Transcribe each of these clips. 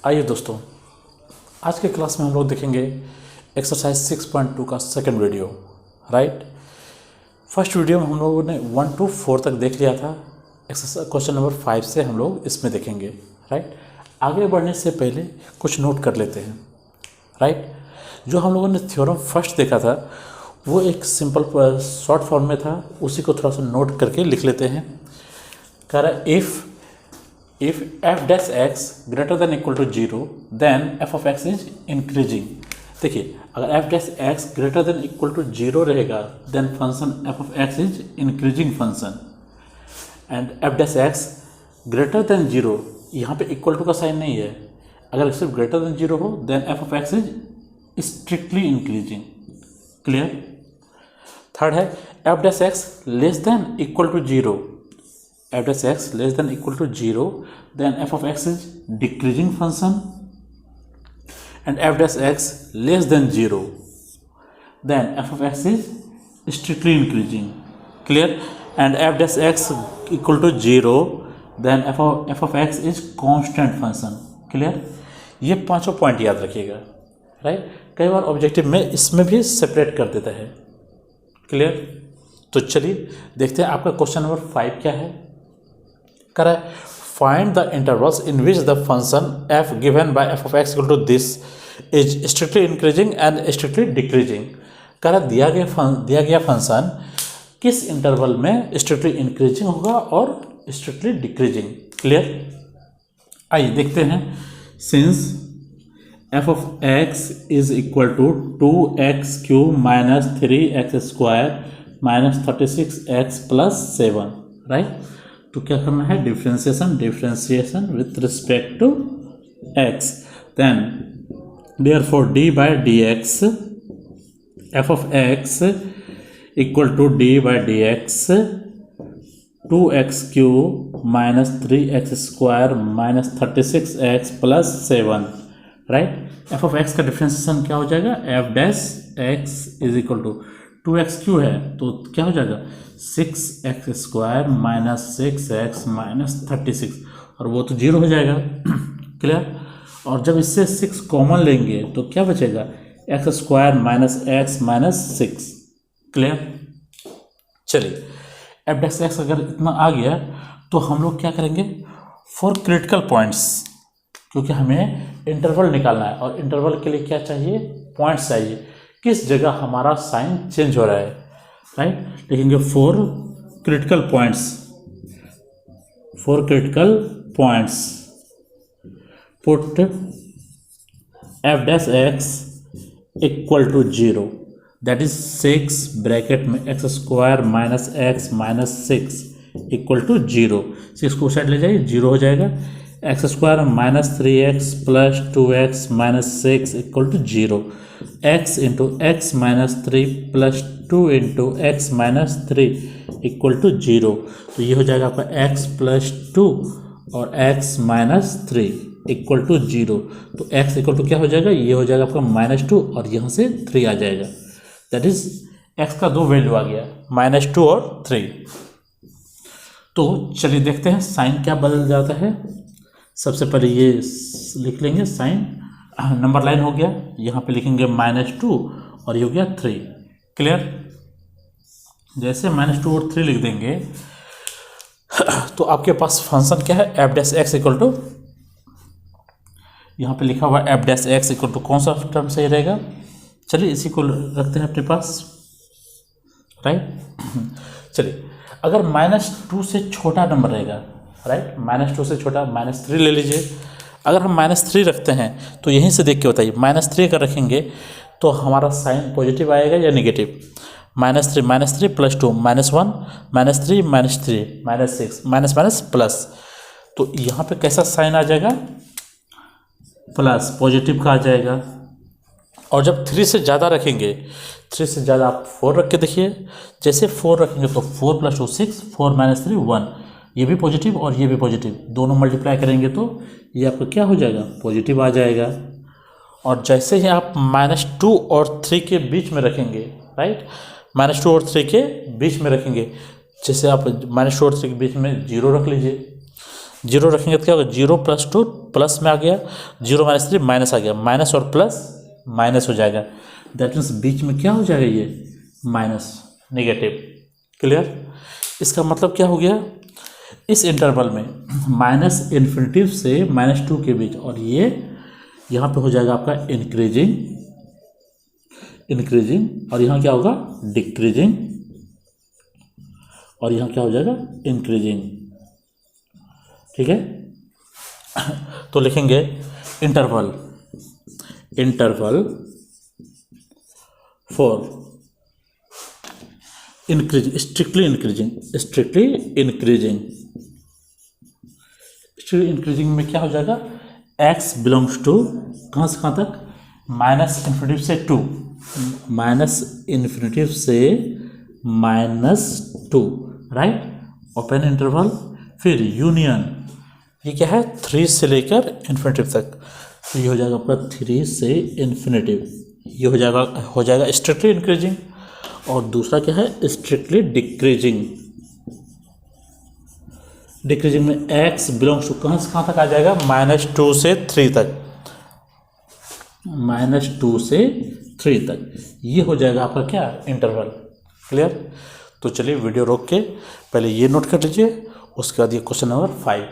आइए दोस्तों, आज के क्लास में हम लोग देखेंगे एक्सरसाइज 6.2 का second video. Right, first video में हम लोगों ने 1 to 4 तक देख लिया था। एक्सरसाइज क्वेश्चन नंबर 5 से हम लोग इसमें देखेंगे। राइट, आगे बढ़ने से पहले कुछ नोट कर लेते हैं। राइट, जो हम लोगों ने थ्योरम फर्स्ट देखा था वो एक सिंपल शॉर्ट फॉर्म में था, उसी को थोड़ा सा नोट करके लिख लेते हैं। कह रहा है if f dash x greater than equal to 0 then f of x is increasing। देखिए, अगर f dash x greater than equal to 0 रहेगा then function f of x is increasing function, and f dash x greater than 0, यहाँ पे equal to का sign नहीं है, अगर सिर्फ greater than 0 हो then f of x is strictly increasing। Clear. Third है f dash x less than equal to 0, f dash x less than equal to 0 then f of x is decreasing function, and f dash x less than 0 then f of x is strictly increasing। clear। and f dash x equal to 0 then f of x is constant function। clear। ये पांचों point याद रखिएगा। Right, कई बार objective में इसमें भी separate कर देता है। क्लियर। तो चलिए देखते हैं आपका क्वेश्चन नंबर 5 क्या है। करा है find the intervals in which the function f given by f of x equal to this is strictly increasing and strictly decreasing. करा दिया गया फंक्शन किस इंटरवल में स्ट्रिक्टली इंक्रीजिंग होगा और स्ट्रिक्टली डिक्रीजिंग। क्लियर। आइए देखते हैं। Since f of x is equal to 2x³ minus 3x square minus 36x plus 7। Right, तो क्या करना है, differentiation with respect to x, then therefore d by dx f of x equal to d by dx 2x³ minus 3x square minus 36x plus 7। Right, f of x का differentiation क्या हो जाएगा, f dash x is equal to 2x³ है तो क्या हो जाएगा 6x square minus 6x minus 36, और वो तो 0 हो जाएगा। क्लियर। और जब इससे 6 कॉमन लेंगे तो क्या बचेगा, x square minus x minus 6। Clear. चलिए, f डैश x अगर इतना आ गया तो हम लोग क्या करेंगे, फॉर क्रिटिकल पॉइंट्स, क्योंकि हमें इंटरवल निकालना है और इंटरवल के लिए क्या चाहिए, पॉइंट्स चाहिए, किस जगह हमारा साइन चेंज हो रहा है। राइट, लिखेंगे for critical points put f dash x equal to 0, that is 6 bracket में x square minus x minus 6 equal to 0। 6 को साइड ले जाइए, 0 हो जाएगा। x square minus 3x plus 2x minus 6 equal to 0, x into x minus 3 plus 2 into x minus 3 equal to 0। तो ये हो जाएगा आपका x प्लस 2 और x माइनस 3 इक्वल टू 0। तो x इक्वल टू क्या हो जाएगा, ये हो जाएगा आपका -2 और यहाँ से 3 आ जाएगा। दैट इज x का 2 वैल्यू आ गया, -2 और 3। तो चलिए देखते हैं साइन क्या बदल जाता है। सबसे पहले ये लिख लेंगे साइन, नंबर लाइन हो गया, यहाँ पे लिखेंगे -2 और ये हो गया 3। क्लियर। जैसे -2 और 3 लिख देंगे तो आपके पास फंक्शन क्या है, f dash x equal to, यहाँ पे लिखा हुआ f dash x equal to कौन सा टर्म सही रहेगा, चलिए इसी को रखते हैं अपने पास। राइट, चलिए अगर -2 से छोटा नंबर रहेगा, राइट, -2 से छोटा -3 ले लीजिए। अगर हम -3 रखते हैं तो यहीं से देख के बताइए, -3 अगर रखेंगे तो हमारा साइन पॉजिटिव आएगा या नेगेटिव। -3 प्लस 2 -1 -3 -3 -6 प्लस, तो यहाँ पे कैसा साइन आ जाएगा, प्लस पॉजिटिव का आ जाएगा। और जब 3 से ज़्यादा रखेंगे, 3 से ज़्यादा आप 4 रख के देखिए, जैसे 4 रखेंगे तो 4 प्लस 2 6, 4 -3 1, ये भी पॉजिटिव और ये भी पॉजिटिव, दोनों मल्टीप्लाई करेंगे तो ये आपका क्या हो जाएगा, पॉजिटिव आ जाएगा। और जैसे ही आप -2 और 3 के बीच में रखेंगे, राइट, -2 और 3 के बीच में रखेंगे, जैसे आप -2 और 3 के बीच में 0 रख लीजिए, जीरो रखेंगे तो क्या होगा, 0 + 2 प्लस में आ गया, 0 - 3 माइनस आ गया, माइनस और प्लस माइनस हो जाएगा। दैट मीन्स बीच में क्या हो जाएगा, ये माइनस, नेगेटिव। क्लियर। इसका मतलब क्या हो गया, इस इंटरवल में -∞ से -2 के बीच, और ये यहाँ पे हो जाएगा आपका इंक्रीजिंग, और यहाँ क्या होगा, डिक्रीजिंग, और यहाँ क्या हो जाएगा, इंक्रीजिंग। ठीक है। तो लिखेंगे interval for increasing, strictly increasing में क्या हो जाएगा, x बिलोंग्स टू कहाँ से कहाँ तक, -∞ से 2, -∞ से -2, राइट। ओपन इंटरवल, फिर यूनियन, ये क्या है, 3 से लेकर इन्फिनिटी तक। तो ये हो जाएगा आपका 3 से इन्फिनिटी, ये हो जाएगा स्ट्रिक्टली इंक्रीजिंग। और दूसरा क्या है, स्ट्रिक्टली डिक्रीजिंग में x बिलोंग्स टू कहाँ से कहाँ तक आ जाएगा, -2 से 3 तक, -2 से 3 तक, ये हो जाएगा आपका क्या, इंटरवल। क्लियर। तो चलिए वीडियो रोक के पहले ये नोट कर लीजिए, उसके बाद ये क्वेश्चन नंबर 5।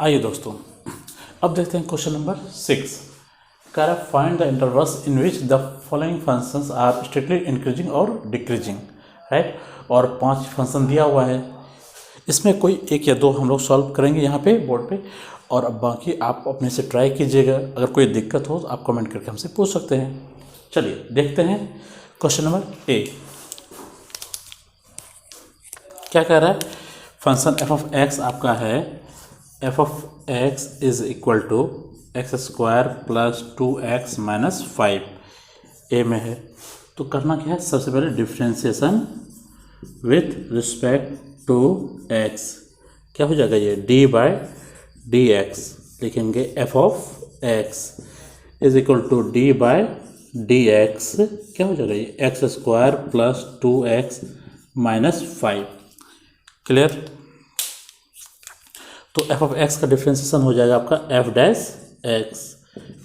आइए दोस्तों, अब देखते हैं क्वेश्चन नंबर 6। कह रहा है find the intervals in which the following functions are strictly increasing और डिक्रीजिंग, राइट। और 5 फंक्शन दिया हुआ है, इसमें कोई 1 या 2 हम लोग सॉल्व करेंगे यहाँ पे बोर्ड पे, और अब बाकी आप अपने से ट्राई कीजिएगा। अगर कोई दिक्कत हो तो आप कमेंट करके हमसे पूछ सकते हैं। चलिए देखते हैं क्वेश्चन नंबर A। क्या कह रहा है, फंक्शन f(x) आपका है, f(x) is equal to x² + 2x - 5 A में है। तो करना क्या है, सबसे पहले differentiation with respect to x, क्या हो जाएगा, ये d/dx लिखेंगे। f(x) is equal to d/dx, क्या हो जाएगा, ये x² + 2x - 5। क्लियर। तो f(x) का डिफ्रेंशिएशन हो जाएगा आपका f' x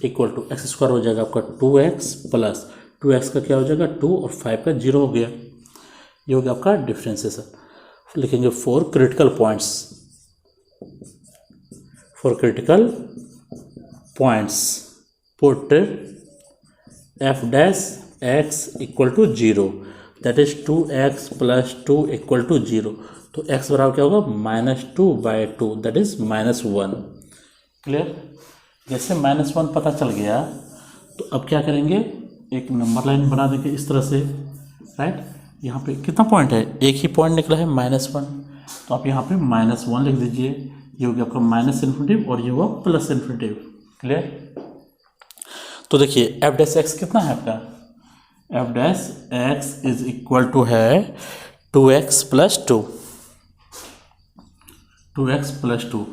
equal to x² हो जाएगा आपका 2x प्लस 2x का क्या हो जाएगा 2 और 5 का 0 हो गया। ये हो गया आपका डिफ्रेंशिएशन। लिखेंगे for critical points put f' equal to 0, that is 2x + 2 equal to 0। तो x बराबर क्या होगा, -2/2, दैट इज -1। क्लियर। जैसे -1 पता चल गया तो अब क्या करेंगे, एक नंबर लाइन बना देंगे इस तरह से, राइट। यहाँ पे कितना पॉइंट है, एक ही पॉइंट निकला है -1, तो आप यहाँ पे -1 लिख दीजिए। ये हो गया आपका -∞ और ये हुआ +∞। क्लियर। तो देखिए f' कितना है आपका, f' इज इक्वल टू है 2x + 2, 2x + 2।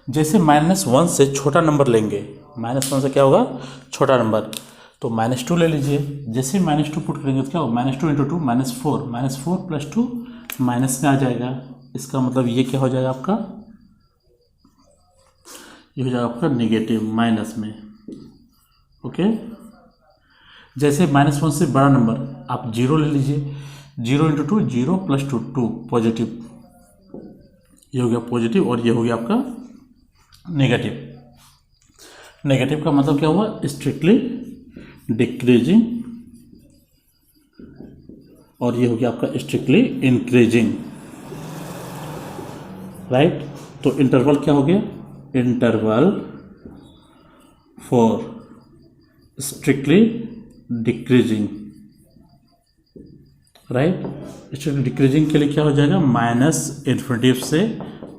जैसे -1 से छोटा नंबर लेंगे, -1 से क्या होगा, छोटा नंबर, तो -2 ले लीजिए। जैसे -2 पुट करेंगे तो क्या होगा, -2 × 2 -4, -4 + 2 माइनस में आ जाएगा। इसका मतलब ये क्या हो जाएगा आपका, ये हो जाएगा आपका नेगेटिव, माइनस में। ओके। जैसे -1 से बड़ा नंबर आप 0 ले लीजिए, 0 × 2 0 + 2 2 पॉजिटिव, ये हो गया पॉजिटिव, और ये हो गया आपका नेगेटिव। नेगेटिव का मतलब क्या हुआ, स्ट्रिक्टली डिक्रीजिंग, और ये हो गया आपका स्ट्रिक्टली इंक्रीजिंग, राइट। तो इंटरवल क्या हो गया, interval for strictly decreasing, right. Strictly decreasing के लिए क्या हो जाएगा, -∞ से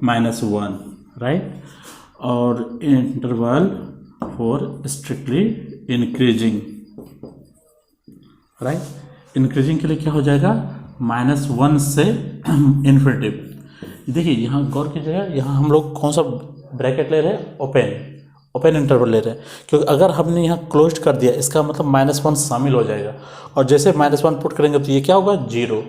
-1, राइट। और interval for strictly increasing, right. Increasing के लिए क्या हो जाएगा, -1 से इन्फिनिटी। देखिए यहाँ गौर कीजिएगा, यहाँ हम लोग कौन सा ब्रैकेट ले रहे हैं, ओपन इंटरवल ले रहे हैं, क्योंकि अगर हमने यहाँ क्लोज कर दिया इसका मतलब -1 शामिल हो जाएगा, और जैसे -1 पुट करेंगे तो ये क्या होगा, 0।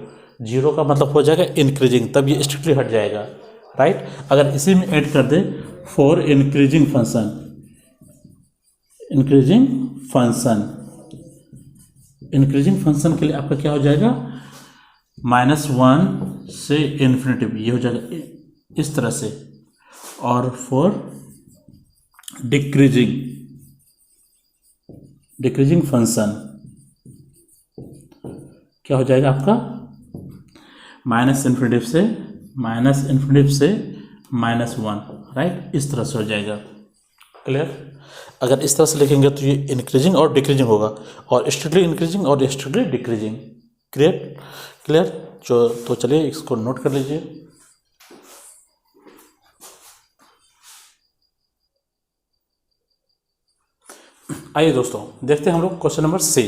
0 का मतलब हो जाएगा इंक्रीजिंग, तब ये स्ट्रिक्टली हट जाएगा, राइट। अगर इसी में ऐड कर दे for increasing function, increasing function के लिए आपका क्या हो जाएगा, -1 से इन्फिनिटी, ये हो जाएगा इस तरह से। और फॉर डिक्रीजिंग फंक्शन क्या हो जाएगा आपका, -इन्फिनिटी से -1, राइट, इस तरह से हो जाएगा। क्लियर। अगर इस तरह से लिखेंगे तो ये इंक्रीजिंग और डिक्रीजिंग होगा, और स्ट्रिक्टली इंक्रीजिंग और स्ट्रिक्टली डिक्रीजिंग। क्लियर। तो चलिए इसको नोट कर लीजिए। आइए दोस्तों देखते हैं हम लोग question number C,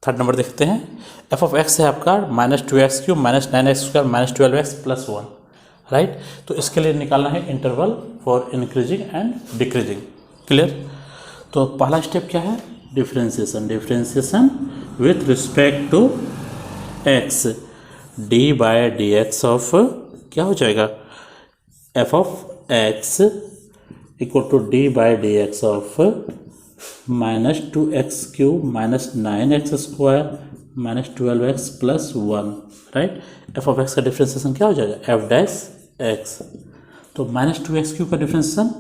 third number देखते हैं। एफ ऑफ एक्स है आपका -2x³ -9x² -12x + 1, राइट। तो इसके लिए निकालना है interval for increasing and decreasing. Clear. तो पहला स्टेप क्या है, differentiation with respect to x, d/dx of क्या हो जाएगा, f of x equal to d/dx of -2x³ -9x² -12x + 1, right. F of x का डिफ्रेंसिएशन क्या हो जाएगा, f'(x). तो -2x³ का डिफ्रेंसिएशन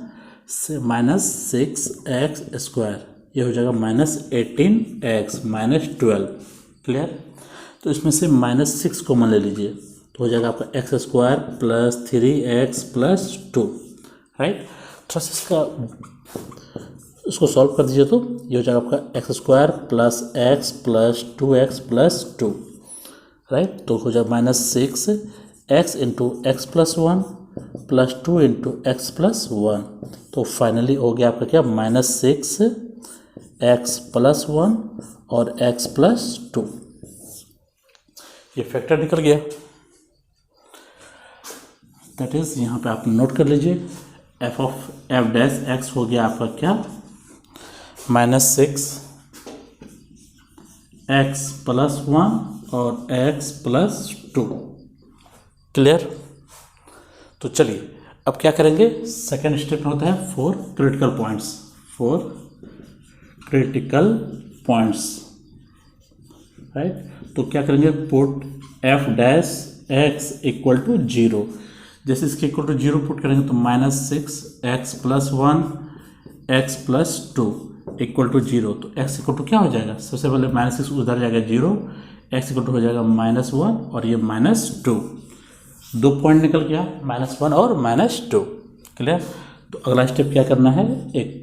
से -6x², ये हो जाएगा -18x -12। क्लियर। तो इसमें से -6 कॉमन ले लीजिए, तो हो जाएगा आपका x² + 3x + 2, राइट। थोड़ा सा इसको सॉल्व कर दीजिए तो ये हो जाएगा आपका x² + x + 2x + 2, राइट। तो हो जाएगा -6x × x + 1 + 2 × x + 1। तो फाइनली हो गया आपका क्या, -6x + 1 और x + 2। ये फैक्टर निकल गया, दैट इज यहाँ पे आप नोट कर लीजिए। f(x) हो गया आपका क्या, -6x + 1 और x + 2। क्लियर। तो चलिए अब क्या करेंगे, सेकेंड स्टेप में होता है फॉर क्रिटिकल पॉइंट्स, राइट। तो क्या करेंगे, पुट f'(x) = 0। जैसे इसके इक्वल टू 0 पुट करेंगे तो -6x + 1 x + 2 = 0। तो x इक्वल टू क्या हो जाएगा, सबसे पहले -6 उधर जाएगा 0, x इक्वल टू हो जाएगा -1 और ये -2। 2 पॉइंट निकल गया, -1 और -2। क्लियर। तो अगला स्टेप क्या करना है, एक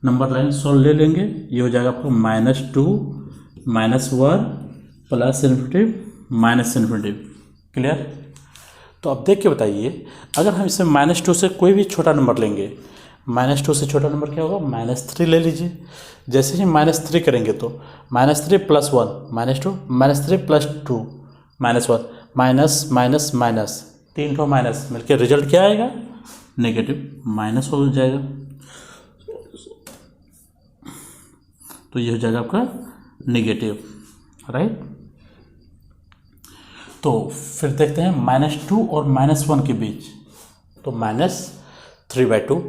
नंबर लाइन सॉल्व ले लेंगे, ये हो जाएगा आपको -2 -1 +∞ क्लियर। तो अब देख के बताइए, अगर हम इसमें -2 से कोई भी छोटा नंबर लेंगे, -2 से छोटा नंबर क्या होगा, -3 ले लीजिए। जैसे ही -3 करेंगे तो -3 + 1 -2 -3 + 2 -1 माइनस माइनस माइनस, 3 ठो माइनस मिलकर रिजल्ट क्या आएगा, नेगेटिव, माइनस हो जाएगा। तो ये हो जाएगा आपका नेगेटिव, राइट। तो फिर देखते हैं -2 और -1 के बीच, तो -3/2।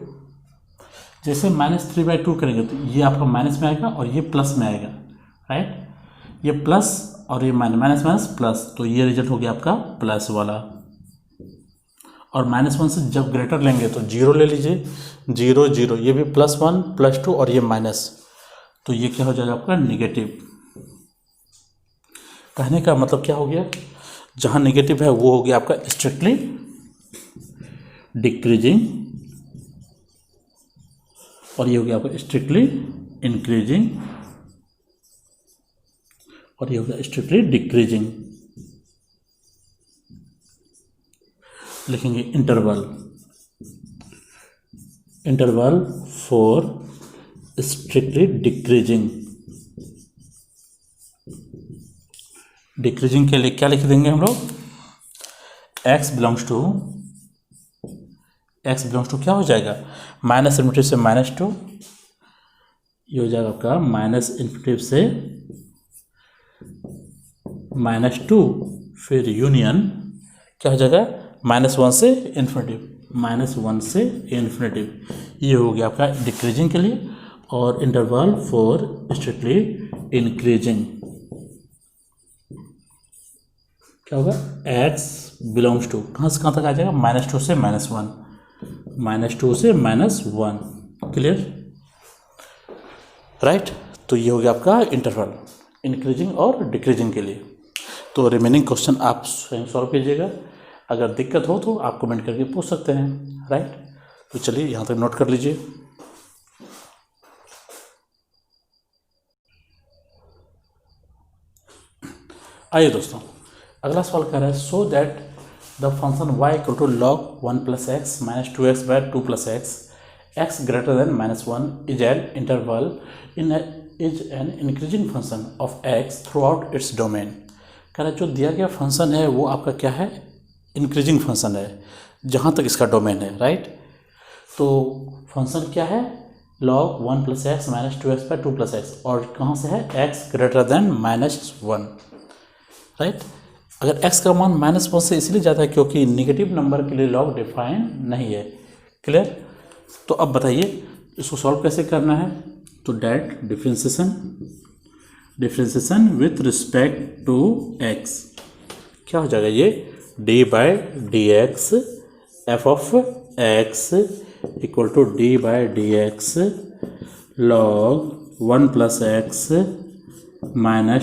जैसे -3/2 करेंगे तो ये आपका माइनस में आएगा और ये प्लस में आएगा, राइट। ये प्लस और ये माइनस माइनस प्लस, तो ये रिजल्ट हो गया आपका प्लस वाला। और -1 से जब ग्रेटर लेंगे तो 0 ले लीजिए, 0 0, ये भी +1 +2 और ये माइनस, तो ये क्या हो जाएगा आपका नेगेटिव। कहने का मतलब क्या हो गया, जहाँ नेगेटिव है वो हो गया आपका स्ट्रिक्टली डिक्रीजिंग और ये हो गया आपका स्ट्रिक्टली इंक्रीजिंग और ये हो गया स्ट्रिक्टली डिक्रीजिंग। लिखेंगे इंटरवल फॉर स्ट्रिक्टली डिक्रीजिंग के लिए क्या लिख देंगे हम लोग, x belongs to x belongs to क्या हो जाएगा, माइनस इन्फिनिटी से -2, ये हो जाएगा आपका माइनस इन्फिनिटी से -2, फिर यूनियन क्या हो जाएगा, -1 से इन्फिनिटी, -1 से इन्फिनिटी। ये हो गया आपका डिक्रीजिंग के लिए, और इंटरवल फॉर स्ट्रिक्टली इंक्रीजिंग क्या होगा, एक्स बिलोंग्स टू कहाँ से कहाँ तक आ जाएगा, -2 से -1, -2 से -1। Clear, right. तो ये हो गया आपका इंटरवल इंक्रीजिंग और डिक्रीजिंग के लिए। तो रिमेनिंग क्वेश्चन आप स्वयं सॉल्व कीजिएगा, अगर दिक्कत हो तो आप कमेंट करके पूछ सकते हैं, राइट। तो चलिए यहाँ तक नोट कर लीजिए। आइए दोस्तों, अगला सवाल कह रहा है, so that the function y equal to log 1 + x - 2x by 2 + x, x greater than -1 is an interval is an increasing function of x throughout its domain। कह रहा है जो दिया गया फंक्शन है वो आपका क्या है, इंक्रीजिंग फंक्शन है जहाँ तक इसका डोमेन है, राइट। तो फंक्शन क्या है, log 1 + x - 2x by 2 + x, और कहाँ से है, x greater than -1, राइट। अगर x का मान -1 से इसलिए ज़्यादा है क्योंकि निगेटिव नंबर के लिए log डिफाइन नहीं है। क्लियर। तो अब बताइए इसको सॉल्व कैसे करना है। तो that differentiation with respect to x क्या हो जाएगा, ये d/dx f of x equal to d/dx log 1 + x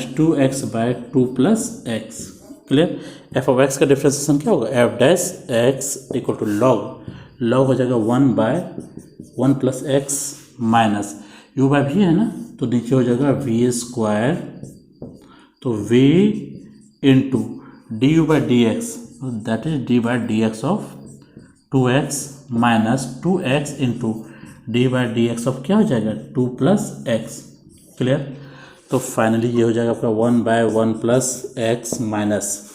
- 2x by 2 + x। Clear. f of x का डिफ्रेंसिएशन क्या होगा, f' इक्वल टू log हो जाएगा 1/1 + x माइनस u/v है ना, तो नीचे हो जाएगा v², तो v into du/dx that is d/dx of 2x minus 2x into d/dx of क्या हो जाएगा 2 + x। क्लियर। तो फाइनली ये हो जाएगा आपका 1/1 + x माइनस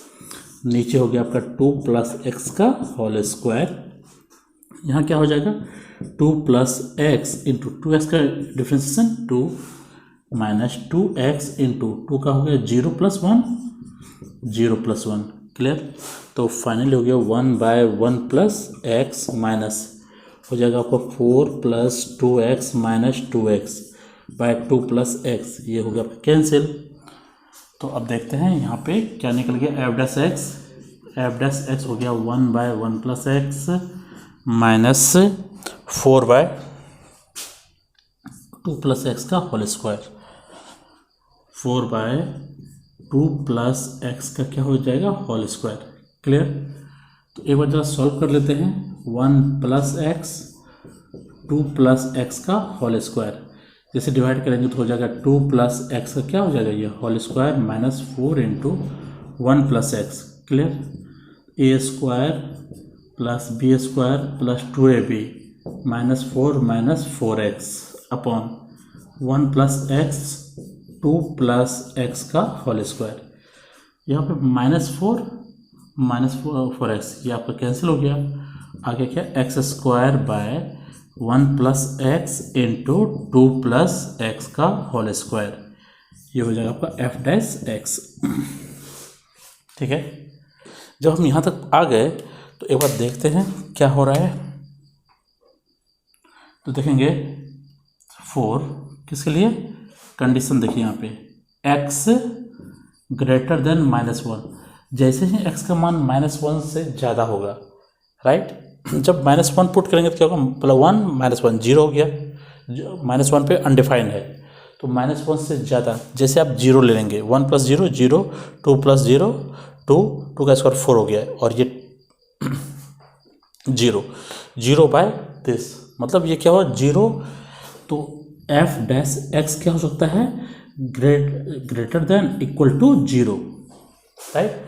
नीचे हो गया आपका 2 + x का होल स्क्वायर, यहाँ क्या हो जाएगा 2 + x इंटू 2x का डिफ्रेंसिएशन 2 माइनस 2x इंटू 2 का हो गया 0 + 1 0 + 1। क्लियर। तो फाइनली हो गया 1/1 + x माइनस हो जाएगा आपका 4 + 2x minus 2x bye 2 + x, ये हो गया कैंसिल। तो अब देखते हैं यहाँ पे क्या निकल गया, f' हो गया 1/1 + x माइनस 4/2 + x का होल स्क्वायर, 4/2 + x का क्या हो जाएगा होल स्क्वायर। क्लियर। तो एक बार जरा सॉल्व कर लेते हैं, 1 + x 2 + x का होल स्क्वायर, जैसे डिवाइड करेंगे तो हो जाएगा 2 + x का क्या हो जाएगा ये whole square minus 4 into 1 + x। Clear. a² + b² + 2ab minus 4 minus 4x upon 1 + x 2 + x का होल स्क्वायर, यहाँ पे -4 -4x ये आपका कैंसिल हो गया, आगे क्या x² by 1 + x into 2 + x का होल स्क्वायर, ये हो जाएगा आपका f'(x). ठीक है। जब हम यहाँ तक आ गए तो एक बार देखते हैं क्या हो रहा है। तो देखेंगे 4 किसके लिए, कंडीशन देखिए यहाँ पे x ग्रेटर देन -1, जैसे ही x का मान -1 से ज़्यादा होगा, राइट। जब -1 पुट करेंगे तो क्या होगा, +1 -1 0 हो गया, -1 पे अनडिफाइंड है, तो -1 से ज़्यादा जैसे आप 0 ले लेंगे, 1 + 0 0, 2 + 0 2 का स्क्वायर 4 हो गया, और ये 0/this मतलब ये क्या हुआ 0। तो f' क्या हो सकता है, greater than equal to 0, right.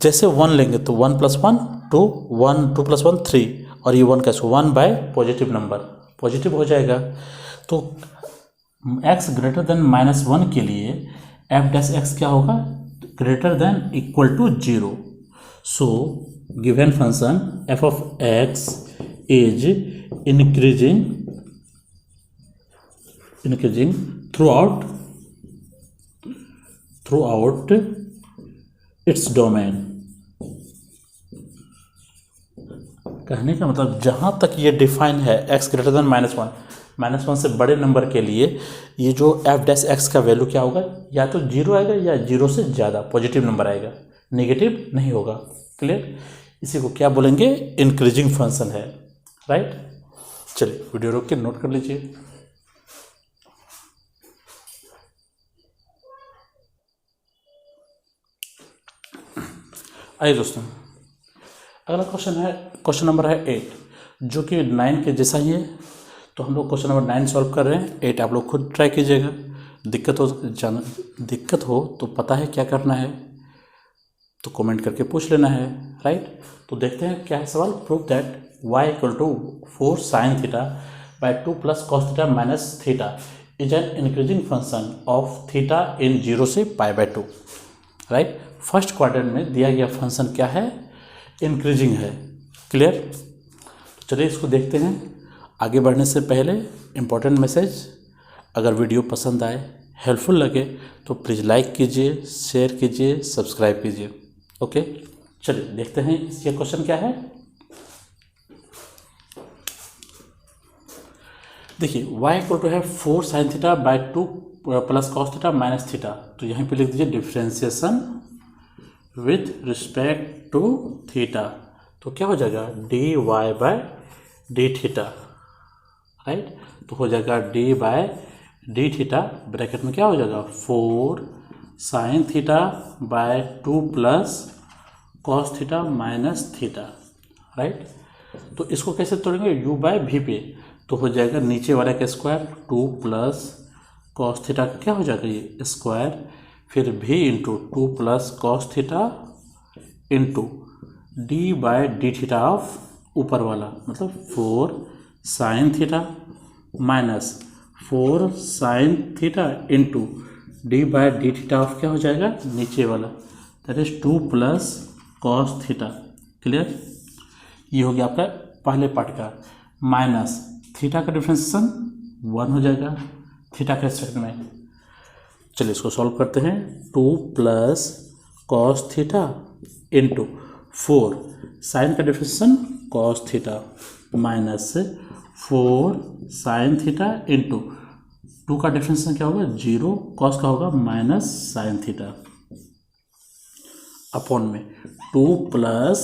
जैसे 1 लेंगे तो 1 + 1 2 1 2 + 1 3, और ये 1 कैसे 1 बाय पॉजिटिव नंबर पॉजिटिव हो जाएगा। तो x ग्रेटर देन -1 के लिए f' क्या होगा, greater than equal to 0। So given function f of x is increasing throughout its domain। कहने का मतलब जहाँ तक ये डिफाइन है x ग्रेटर देन -1 से बड़े नंबर के लिए ये जो एफ डैश एक्स का वैल्यू क्या होगा, या तो 0 आएगा या 0 से ज़्यादा पॉजिटिव नंबर आएगा, नेगेटिव नहीं होगा। क्लियर? इसी को क्या बोलेंगे? इंक्रीजिंग फंक्शन है। राइट? चलिए वीडियो रोक के नोट कर लीजिए। आइए दोस्तों, अगला क्वेश्चन नंबर है 8, जो कि 9 के जैसा ही है। तो हम लोग क्वेश्चन नंबर 9 सॉल्व कर रहे हैं। 8 आप लोग खुद ट्राई कीजिएगा। दिक्कत हो तो पता है क्या करना है, तो कमेंट करके पूछ लेना है। राइट? तो देखते हैं क्या है सवाल। Prove that y = 4 sin theta by 2 plus cos theta minus theta is an increasing function of theta in 0 से π/2। राइट? फर्स्ट क्वाड्रेंट में दिया गया फंक्शन क्या है? इंक्रीजिंग है। क्लियर? तो चलिए इसको देखते हैं। आगे बढ़ने से पहले इम्पोर्टेंट मैसेज, अगर वीडियो पसंद आए, हेल्पफुल लगे तो प्लीज़ लाइक कीजिए, शेयर कीजिए, सब्सक्राइब कीजिए। ओके, चलिए देखते हैं इसका क्वेश्चन क्या है। देखिए y = है 4 sin theta by 2 plus cos theta minus theta. तो यहाँ पे लिख दीजिए differentiation with respect to theta. तो क्या हो जाएगा? dy/d theta. राइट? तो हो जाएगा d/d थीटा ब्रैकेट में क्या हो जाएगा? 4 sin theta by 2 plus cos theta minus theta. Right? तो इसको कैसे तोड़ेंगे? u/v पे। तो हो जाएगा नीचे वाले का स्क्वायर 2 प्लस कॉस थीटा का क्या हो जाएगा? ये स्क्वायर, फिर v into 2 plus cos theta into d/d theta of ऊपर वाला, मतलब 4 sine theta minus 4 sine theta into d/d theta of क्या हो जाएगा? नीचे वाला, that is 2 plus cos theta. Clear? ये हो गया आपका पहले पार्ट का। माइनस थीटा का डिफ्रेंसिएशन 1 हो जाएगा थीटा के रिस्पेक्ट में। चलिए इसको सॉल्व करते हैं। 2 plus cos theta into 4 sine का differentiation cos theta minus 4 sine theta into 2 का डिफ्रेंसिएशन क्या होगा? 0, कॉस का होगा माइनस साइन थीटा अपॉन में 2 प्लस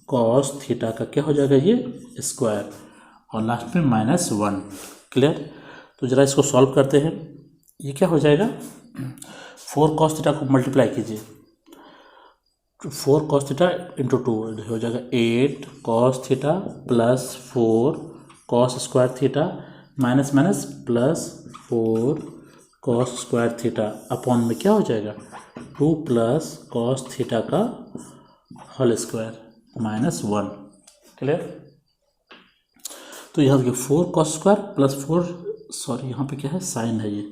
कॉस थीटा का क्या हो जाएगा? ये स्क्वायर, और लास्ट में -1। क्लियर? तो ज़रा इसको सॉल्व करते हैं। ये क्या हो जाएगा? 4 कॉस थीटा को मल्टीप्लाई कीजिए, 4 कॉस थीटा इंटू 2 हो जाएगा 8 cos theta plus 4 cos square theta minus plus 4 cos square theta upon में क्या हो जाएगा? 2 प्लस कॉस थीटा का होल स्क्वायर -1। क्लियर? तो यहाँ देखिए 4 कॉस स्क्वायर प्लस 4, सॉरी यहाँ पे क्या है? साइन है, ये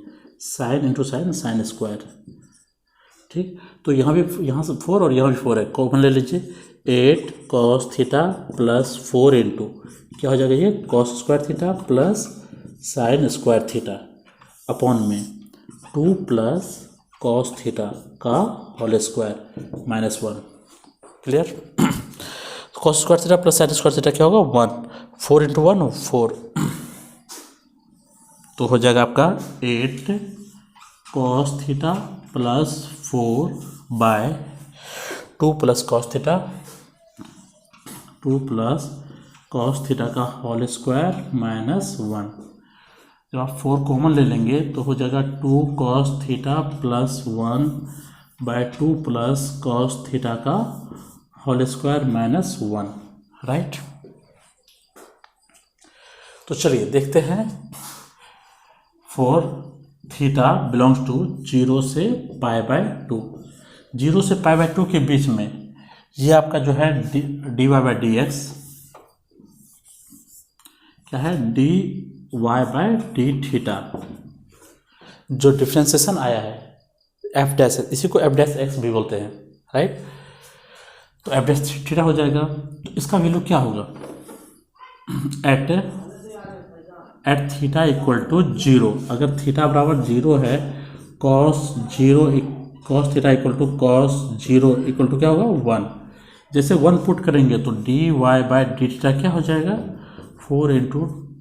sine into sine, sine square. ठीक? तो यहाँ भी, यहाँ से 4 और यहाँ भी 4 है, कॉमन ले लीजिए। 8 कॉस थीटा प्लस 4 इंटू क्या हो जाएगा? ये cos square theta plus sine square theta upon में 2 प्लस कॉस थीटा का whole square -1। Clear? Cos square theta plus sine square theta क्या होगा? 1। 4 इंटू 1 4, तो हो जाएगा आपका 8 cos theta plus 4 by 2 plus cos theta, 2 plus cos theta का whole square -1। जब आप 4 कॉमन ले लेंगे तो हो जाएगा 2 cos theta plus 1 by 2 plus cos theta का होल स्क्वायर -1। राइट? तो चलिए देखते हैं। 4 थीटा बिलोंग्स टू 0 से π/2। 0 से π/2 के बीच में ये आपका जो है dy/dx क्या है? dy/d थीटा, जो डिफ्रेंसिएशन आया है एफ डैश, इसी को एफ डैश एक्स भी बोलते हैं। राइट? तो एफ डैश थीटा हो जाएगा। तो इसका वैल्यू क्या होगा? At theta equal to zero, अगर थीटा बराबर जीरो है cos theta equal to cos zero equal to क्या होगा 1। जैसे 1 पुट करेंगे तो d Y by D theta क्या हो जाएगा 4 into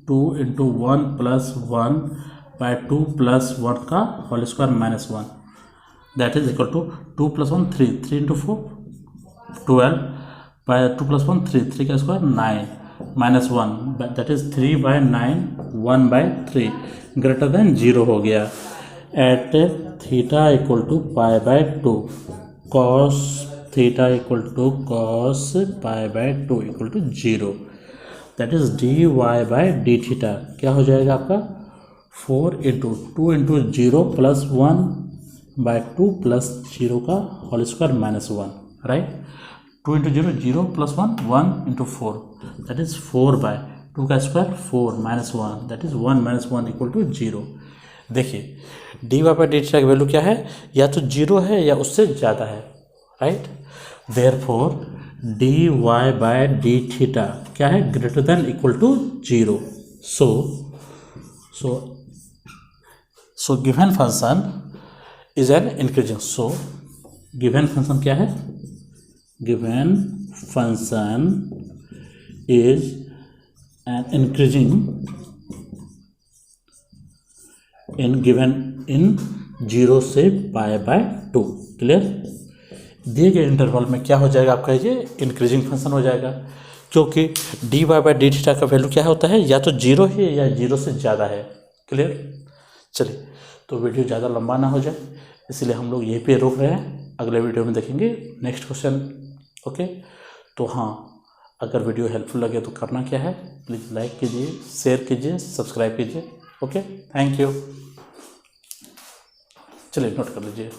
2 into 1 plus 1 by 2 plus 1 का whole square minus 1, that is equal to 2 plus 1 3, 3 into 4 12 by 2 plus 1 3, 3 का square 9 minus 1, that is 3 by 9 1 by 3 greater than 0 हो गया। At theta equal to pi by 2 cos theta equal to cos pi by 2 equal to 0, that is d Y by D theta क्या हो जाएगा आपका 4 into 2 into 0 plus 1 by 2 plus 0 का whole square minus 1, right. 2 into 0 0 plus 1 1 into 4 that is 4 by 2 का square 4 minus 1 that is 1 minus 1 equal to 0। देखिए D Y by D theta की value क्या है, या तो 0 है या उससे ज़्यादा है, right. Therefore D Y by D theta क्या है greater than equal to 0। So given function is an increasing, so given function क्या है, given function is an increasing in given in 0 से पाई बाय 2, क्लियर। दिए गए interval में क्या हो जाएगा आपका ये इंक्रीजिंग फंक्शन हो जाएगा, क्योंकि D Y by D theta का वैल्यू क्या होता है, या तो 0 है या 0 से ज़्यादा है, क्लियर। चलिए तो वीडियो ज़्यादा लंबा ना हो जाए इसलिए हम लोग यहीं पे रोक रहे हैं, अगले वीडियो में देखेंगे नेक्स्ट क्वेश्चन, ओके। तो हाँ, अगर वीडियो हेल्पफुल लगे तो करना क्या है, प्लीज़ लाइक कीजिए, शेयर कीजिए, सब्सक्राइब कीजिए, ओके। Thank you. चलिए नोट कर लीजिए।